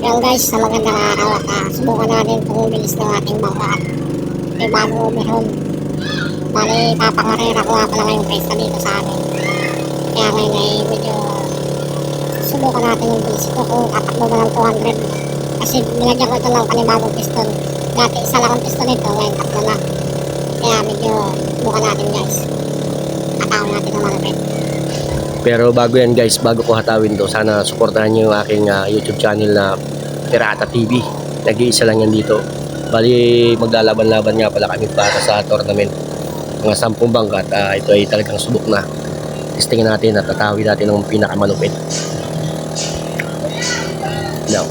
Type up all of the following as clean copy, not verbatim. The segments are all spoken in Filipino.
Yan guys, sa magandang araw at subukan natin kung bilis ng ating bangka at may bago overhaul. Bali, papangarera ko nga pala ngayong pesta dito sa amin. Kaya ngayon ay medyo subukan natin yung bilis ito kung tatakbo ba ng 200. Kasi nilagyan ko ito ng panibagong piston. Dati isa lang ang piston nito, ngayon tatlo na. Kaya medyo subukan natin guys. Ataw natin ang malapit. Pero bago yan guys, bago ko hatawin to, sana suportahan nyo yung aking YouTube channel na Pirata TV. Nag-iisa lang yan dito. Bali, maglalaban-laban nga pala kami para sa tournament. Mga 10 bangka at ito ay talagang subok na. Testingin natin at tatawin natin ng pinakamalupit. Now.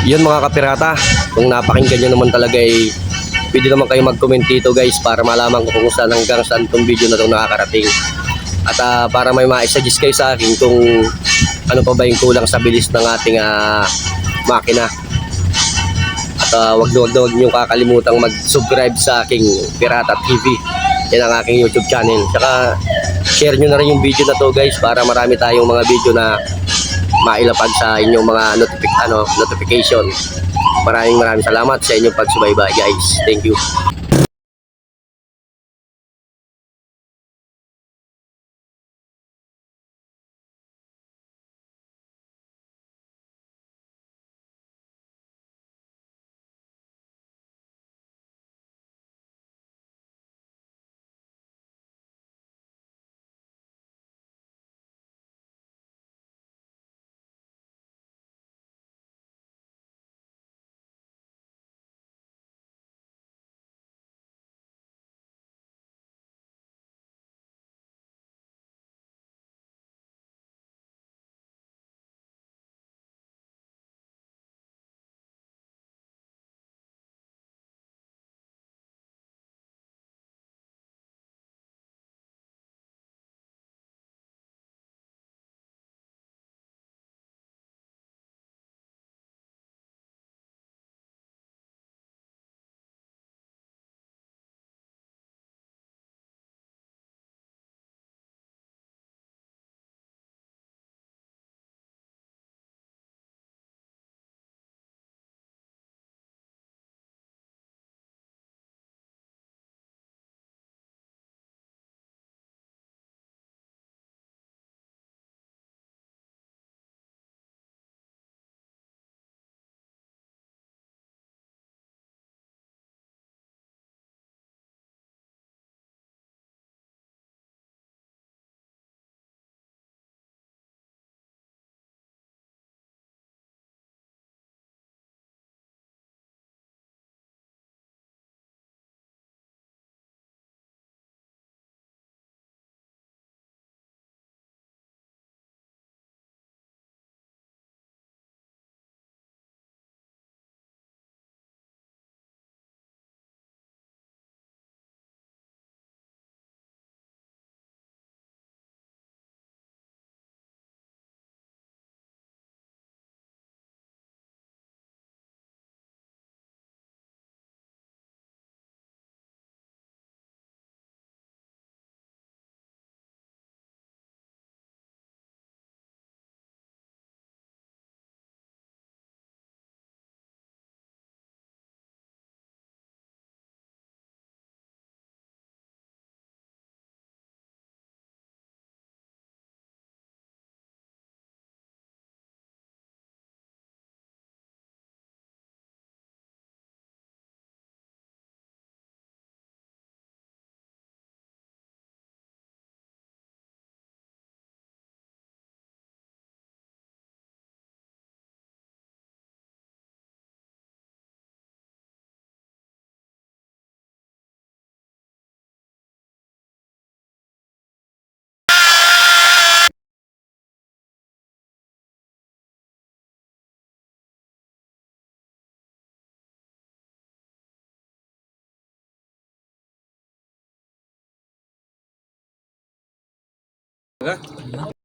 Yun mga kapirata, kung napakinggan nyo naman talaga ay pwede naman kayo mag-comment dito guys para malaman ko kung saan hanggang saan itong video na itong nakakarating. At para may ma-suggest kayo sa akin kung ano pa ba yung kulang sa bilis ng ating makina. At wag na wag nyo kakalimutang mag-subscribe sa aking Pirata TV. Yan ang aking YouTube channel. Saka share nyo na rin yung video na to guys para marami tayong mga video na mailapag sa inyong mga notification. Maraming salamat sa inyong pagsubaybay guys. Thank you. Ha?